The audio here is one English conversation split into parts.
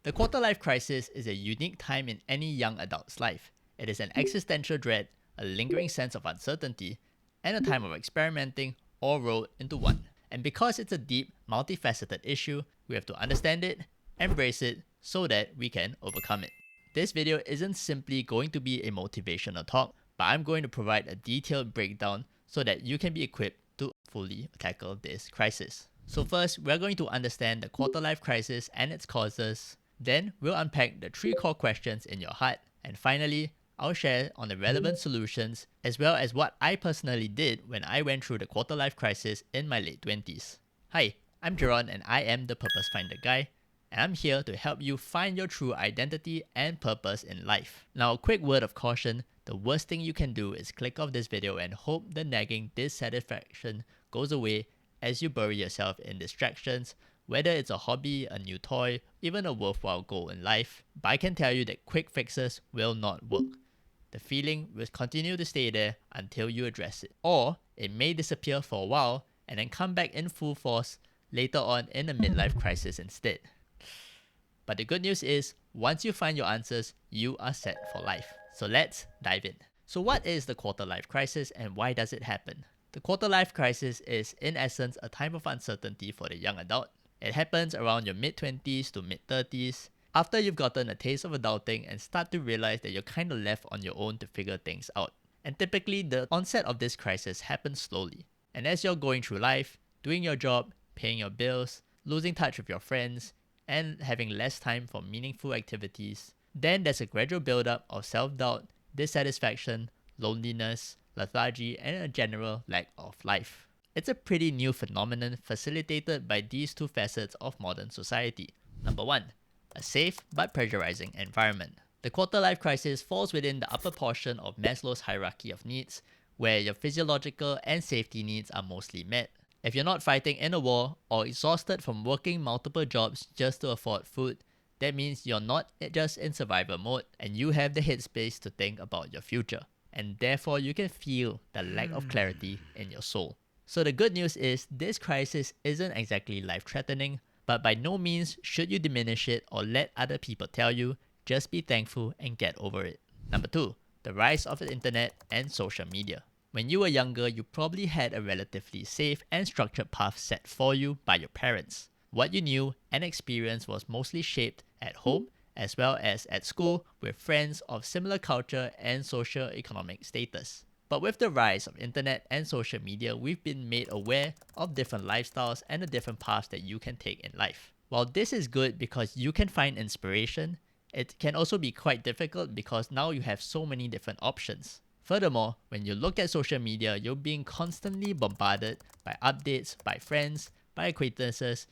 The quarter-life crisis is a unique time in any young adult's life. It is an existential dread, a lingering sense of uncertainty, and a time of experimenting all rolled into one. And because it's a deep, multifaceted issue, we have to understand it, embrace it, so that we can overcome it. This video isn't simply going to be a motivational talk, but I'm going to provide a detailed breakdown so that you can be equipped to fully tackle this crisis. So first, we're going to understand the quarter-life crisis and its causes. Then, we'll unpack the 3 core questions in your heart. And finally, I'll share on the relevant solutions, as well as what I personally did when I went through the quarter-life crisis in my late 20s. Hi, I'm Jeron and I am the Purpose Finder Guy, and I'm here to help you find your true identity and purpose in life. Now, a quick word of caution, the worst thing you can do is click off this video and hope the nagging dissatisfaction goes away as you bury yourself in distractions, whether it's a hobby, a new toy, even a worthwhile goal in life. But I can tell you that quick fixes will not work. The feeling will continue to stay there until you address it. Or it may disappear for a while and then come back in full force later on in a midlife crisis instead. But the good news is, once you find your answers, you are set for life. So let's dive in. So what is the quarter-life crisis and why does it happen? The quarter-life crisis is, in essence, a time of uncertainty for the young adult. It happens around your mid-20s to mid-30s, after you've gotten a taste of adulting and start to realize that you're kind of left on your own to figure things out. And typically, the onset of this crisis happens slowly. And as you're going through life, doing your job, paying your bills, losing touch with your friends, and having less time for meaningful activities, then there's a gradual buildup of self-doubt, dissatisfaction, loneliness, lethargy, and a general lack of life. It's a pretty new phenomenon facilitated by these 2 facets of modern society. Number 1. A safe but pressurizing environment. The quarter-life crisis falls within the upper portion of Maslow's hierarchy of needs, where your physiological and safety needs are mostly met. If you're not fighting in a war or exhausted from working multiple jobs just to afford food, that means you're not just in survival mode and you have the headspace to think about your future. And therefore you can feel the lack of clarity in your soul. So the good news is this crisis isn't exactly life-threatening, but by no means should you diminish it or let other people tell you. Just be thankful and get over it. Number 2, the rise of the internet and social media. When you were younger, you probably had a relatively safe and structured path set for you by your parents. What you knew and experienced was mostly shaped at home as well as at school with friends of similar culture and socio-economic status. But with the rise of internet and social media, we've been made aware of different lifestyles and the different paths that you can take in life. While this is good because you can find inspiration, it can also be quite difficult because now you have so many different options. Furthermore, when you look at social media, you're being constantly bombarded by updates, by friends, by acquaintances,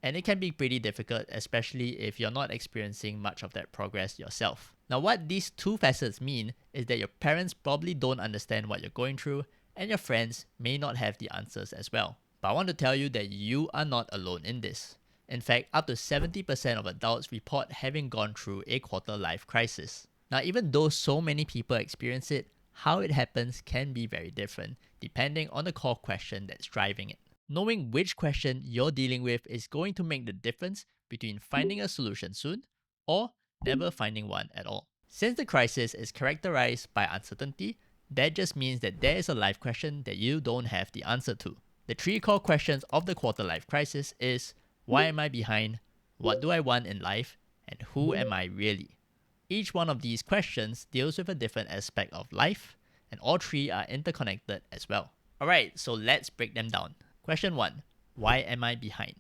and it can be pretty difficult, especially if you're not experiencing much of that progress yourself. Now, what these 2 facets mean is that your parents probably don't understand what you're going through, and your friends may not have the answers as well. But I want to tell you that you are not alone in this. In fact, up to 70% of adults report having gone through a quarter-life crisis. Now, even though so many people experience it, how it happens can be very different, depending on the core question that's driving it. Knowing which question you're dealing with is going to make the difference between finding a solution soon or never finding one at all. Since the crisis is characterized by uncertainty, that just means that there is a life question that you don't have the answer to. The 3 core questions of the quarter-life crisis is, why am I behind? What do I want in life? And who am I really? Each one of these questions deals with a different aspect of life, and all 3 are interconnected as well. Alright, so let's break them down. Question 1. Why am I behind?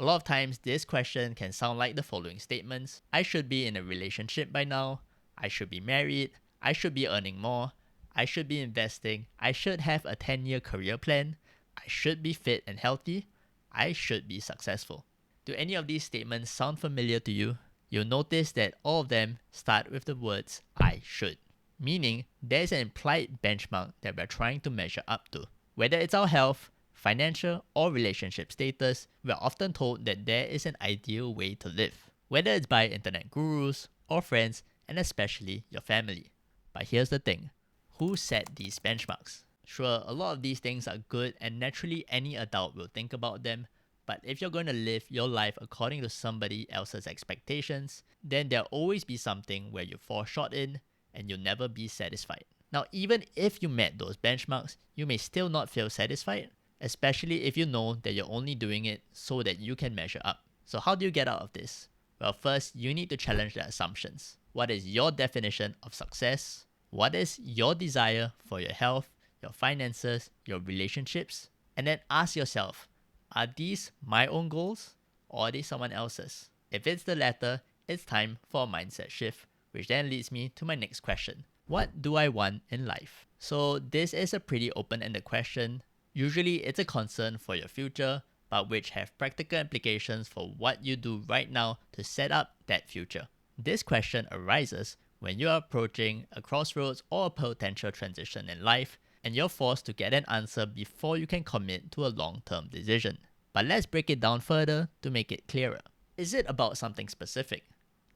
A lot of times this question can sound like the following statements. I should be in a relationship by now. I should be married. I should be earning more. I should be investing. I should have a 10-year career plan. I should be fit and healthy. I should be successful. Do any of these statements sound familiar to you? You'll notice that all of them start with the words I should, meaning there's an implied benchmark that we're trying to measure up to. Whether it's our health, financial, or relationship status, we're often told that there is an ideal way to live, whether it's by internet gurus or friends, and especially your family. But here's the thing, who set these benchmarks? Sure, a lot of these things are good and naturally any adult will think about them, But if you're going to live your life according to somebody else's expectations, then there'll always be something where you fall short in and you'll never be satisfied. Now, even if you met those benchmarks, you may still not feel satisfied, especially if you know that you're only doing it so that you can measure up. So how do you get out of this? Well, first, you need to challenge the assumptions. What is your definition of success? What is your desire for your health, your finances, your relationships? And then ask yourself, are these my own goals or are they someone else's? If it's the latter, it's time for a mindset shift, which then leads me to my next question. What do I want in life? So this is a pretty open-ended question. Usually it's a concern for your future, but which have practical implications for what you do right now to set up that future. This question arises when you are approaching a crossroads or a potential transition in life, and you're forced to get an answer before you can commit to a long-term decision. But let's break it down further to make it clearer. Is it about something specific,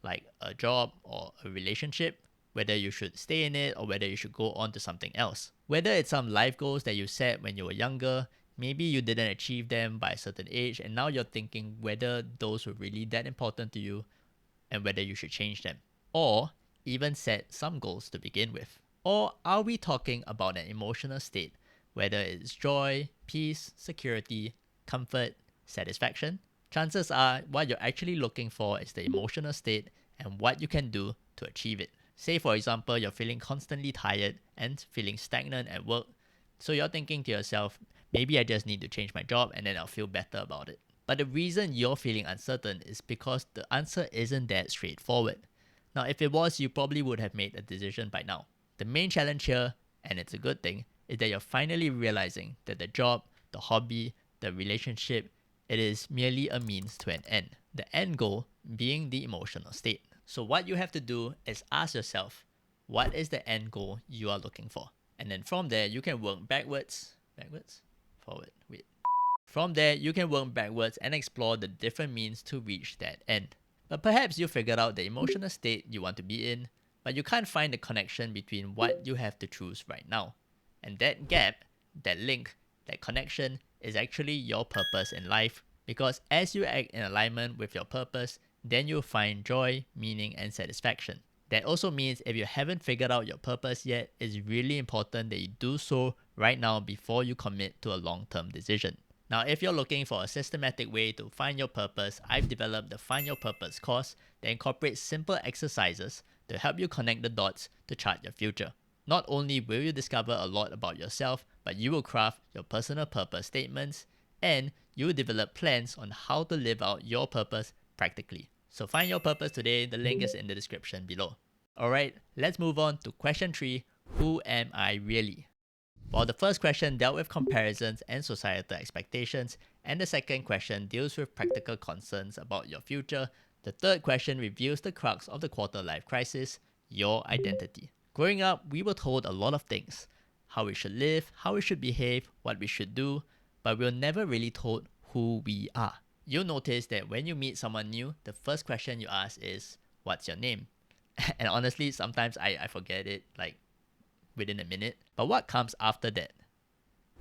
like a job or a relationship, whether you should stay in it or whether you should go on to something else? Whether it's some life goals that you set when you were younger, maybe you didn't achieve them by a certain age and now you're thinking whether those were really that important to you and whether you should change them. Or even set some goals to begin with. Or are we talking about an emotional state, whether it's joy, peace, security, comfort, satisfaction? Chances are what you're actually looking for is the emotional state and what you can do to achieve it. Say for example, you're feeling constantly tired and feeling stagnant at work. So you're thinking to yourself, maybe I just need to change my job and then I'll feel better about it. But the reason you're feeling uncertain is because the answer isn't that straightforward. Now, if it was, you probably would have made a decision by now. The main challenge here, and it's a good thing, is that you're finally realizing that the job, the hobby, the relationship, it is merely a means to an end. The end goal being the emotional state. So what you have to do is ask yourself, what is the end goal you are looking for? And then from there, you can work backwards, forward, wait. From there, you can work backwards and explore the different means to reach that end. But perhaps you figured out the emotional state you want to be in, but you can't find the connection between what you have to choose right now. And that gap, that link, that connection is actually your purpose in life, because as you act in alignment with your purpose, then you'll find joy, meaning, and satisfaction. That also means if you haven't figured out your purpose yet, it's really important that you do so right now before you commit to a long-term decision. Now, if you're looking for a systematic way to find your purpose, I've developed the Find Your Purpose course that incorporates simple exercises to help you connect the dots to chart your future. Not only will you discover a lot about yourself, but you will craft your personal purpose statements and you will develop plans on how to live out your purpose practically. So find your purpose today, the link is in the description below. Alright, let's move on to question 3, who am I really? While the first question dealt with comparisons and societal expectations, and the second question deals with practical concerns about your future, the third question reveals the crux of the quarter-life crisis, your identity. Growing up, we were told a lot of things. How we should live, how we should behave, what we should do, but we were never really told who we are. You'll notice that when you meet someone new, the first question you ask is, what's your name? And honestly, sometimes I forget it, like within a minute. But what comes after that?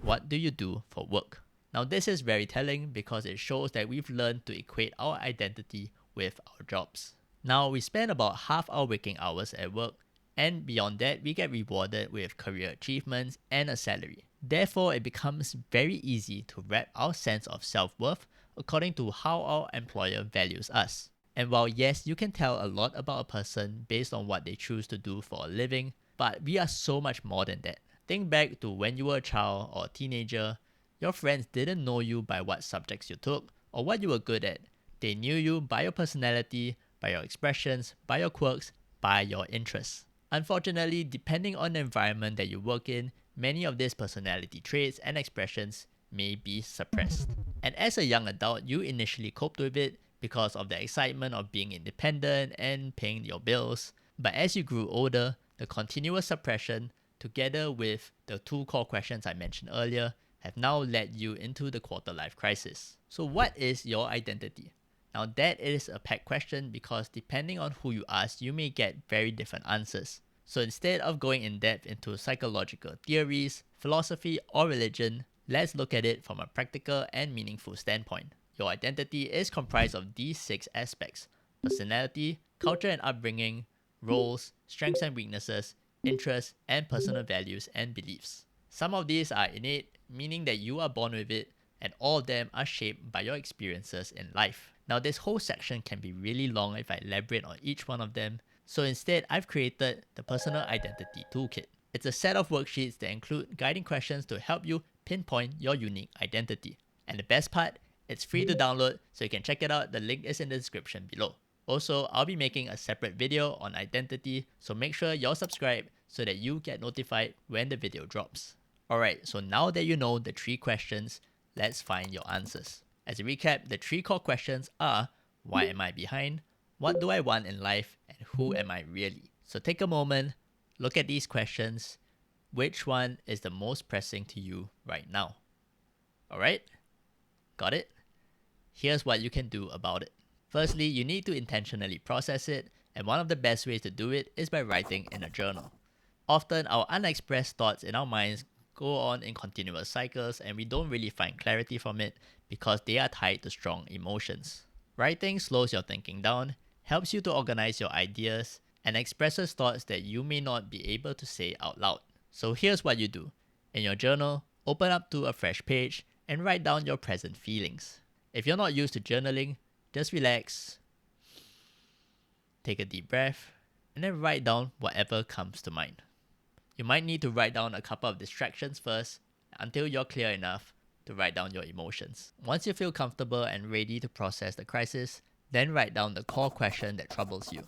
What do you do for work? Now this is very telling because it shows that we've learned to equate our identity with our jobs. Now we spend about half our waking hours at work, and beyond that we get rewarded with career achievements and a salary. Therefore, it becomes very easy to wrap our sense of self-worth according to how our employer values us. And while yes, you can tell a lot about a person based on what they choose to do for a living, but we are so much more than that. Think back to when you were a child or a teenager. Your friends didn't know you by what subjects you took or what you were good at. They knew you by your personality, by your expressions, by your quirks, by your interests. Unfortunately, depending on the environment that you work in, many of these personality traits and expressions may be suppressed. And as a young adult, you initially coped with it because of the excitement of being independent and paying your bills. But as you grew older, the continuous suppression, together with the 2 core questions I mentioned earlier, have now led you into the quarter-life crisis. So what is your identity? Now that is a packed question because depending on who you ask, you may get very different answers. So instead of going in depth into psychological theories, philosophy, or religion, let's look at it from a practical and meaningful standpoint. Your identity is comprised of these 6 aspects: personality, culture and upbringing, roles, strengths and weaknesses, interests, and personal values and beliefs. Some of these are innate, meaning that you are born with it, and all of them are shaped by your experiences in life. Now, this whole section can be really long if I elaborate on each one of them, so instead I've created the Personal Identity Toolkit. It's a set of worksheets that include guiding questions to help you pinpoint your unique identity. And the best part, it's free to download, so you can check it out. The link is in the description below. Also, I'll be making a separate video on identity, so make sure you're subscribed so that you get notified when the video drops. Alright, so now that you know the 3 questions, let's find your answers. As a recap, the 3 core questions are: why am I behind? What do I want in life? And who am I really? So take a moment, look at these questions. Which one is the most pressing to you right now? Alright? Got it? Here's what you can do about it. Firstly, you need to intentionally process it, and one of the best ways to do it is by writing in a journal. Often, our unexpressed thoughts in our minds go on in continuous cycles, and we don't really find clarity from it because they are tied to strong emotions. Writing slows your thinking down, helps you to organize your ideas, and expresses thoughts that you may not be able to say out loud. So here's what you do. In your journal, open up to a fresh page and write down your present feelings. If you're not used to journaling, just relax, take a deep breath, and then write down whatever comes to mind. You might need to write down a couple of distractions first until you're clear enough to write down your emotions. Once you feel comfortable and ready to process the crisis, then write down the core question that troubles you.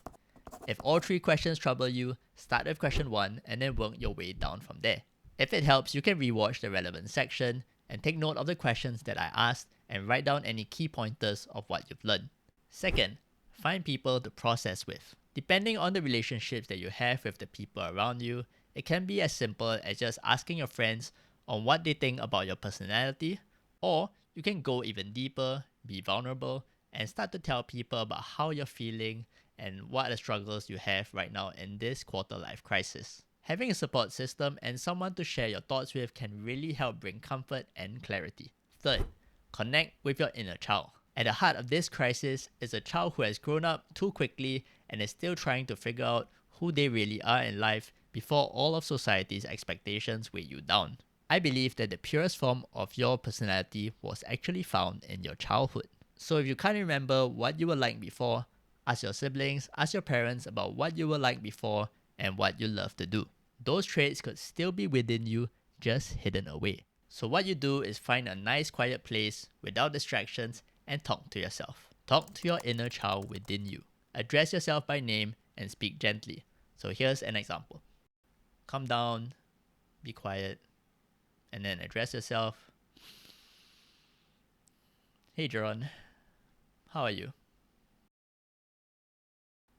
If all 3 questions trouble you, start with question 1 and then work your way down from there. If it helps, you can rewatch the relevant section and take note of the questions that I asked and write down any key pointers of what you've learned. Second, find people to process with. Depending on the relationships that you have with the people around you, it can be as simple as just asking your friends on what they think about your personality, or you can go even deeper, be vulnerable, and start to tell people about how you're feeling and what are the struggles you have right now in this quarter-life crisis. Having a support system and someone to share your thoughts with can really help bring comfort and clarity. Third, connect with your inner child. At the heart of this crisis is a child who has grown up too quickly and is still trying to figure out who they really are in life before all of society's expectations weigh you down. I believe that the purest form of your personality was actually found in your childhood. So if you can't remember what you were like before, ask your siblings, ask your parents about what you were like before and what you love to do. Those traits could still be within you, just hidden away. So what you do is find a nice quiet place without distractions and talk to yourself. Talk to your inner child within you. Address yourself by name and speak gently. So here's an example. Calm down, be quiet, and then address yourself. Hey Jaron, how are you?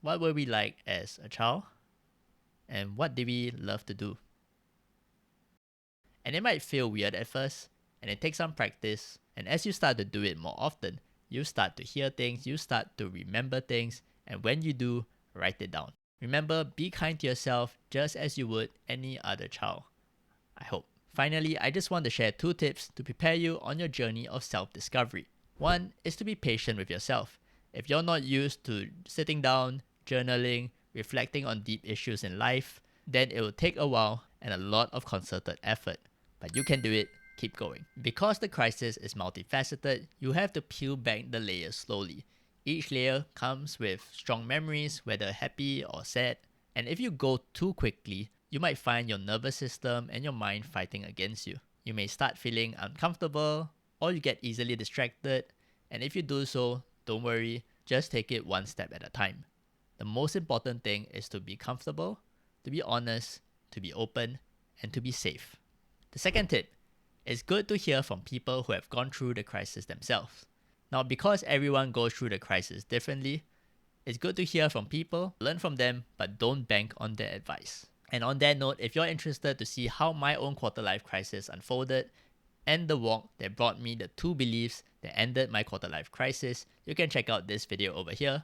What were we like as a child? And what did we love to do? And it might feel weird at first, and it takes some practice, and as you start to do it more often, you start to hear things, you start to remember things, and when you do, write it down. Remember, be kind to yourself just as you would any other child. I hope. Finally, I just want to share 2 tips to prepare you on your journey of self-discovery. One is to be patient with yourself. If you're not used to sitting down, journaling, reflecting on deep issues in life, then it will take a while and a lot of concerted effort. But you can do it, keep going. Because the crisis is multifaceted, you have to peel back the layers slowly. Each layer comes with strong memories, whether happy or sad, and if you go too quickly, you might find your nervous system and your mind fighting against you. You may start feeling uncomfortable, or you get easily distracted, and if you do so, don't worry, just take it one step at a time. The most important thing is to be comfortable, to be honest, to be open, and to be safe. The second tip, it's good to hear from people who have gone through the crisis themselves. Now, because everyone goes through the crisis differently, it's good to hear from people, learn from them, but don't bank on their advice. And on that note, if you're interested to see how my own quarter-life crisis unfolded and the walk that brought me the 2 beliefs that ended my quarter-life crisis, you can check out this video over here.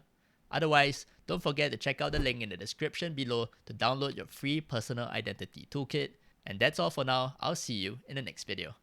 Otherwise, don't forget to check out the link in the description below to download your free personal identity toolkit. And that's all for now. I'll see you in the next video.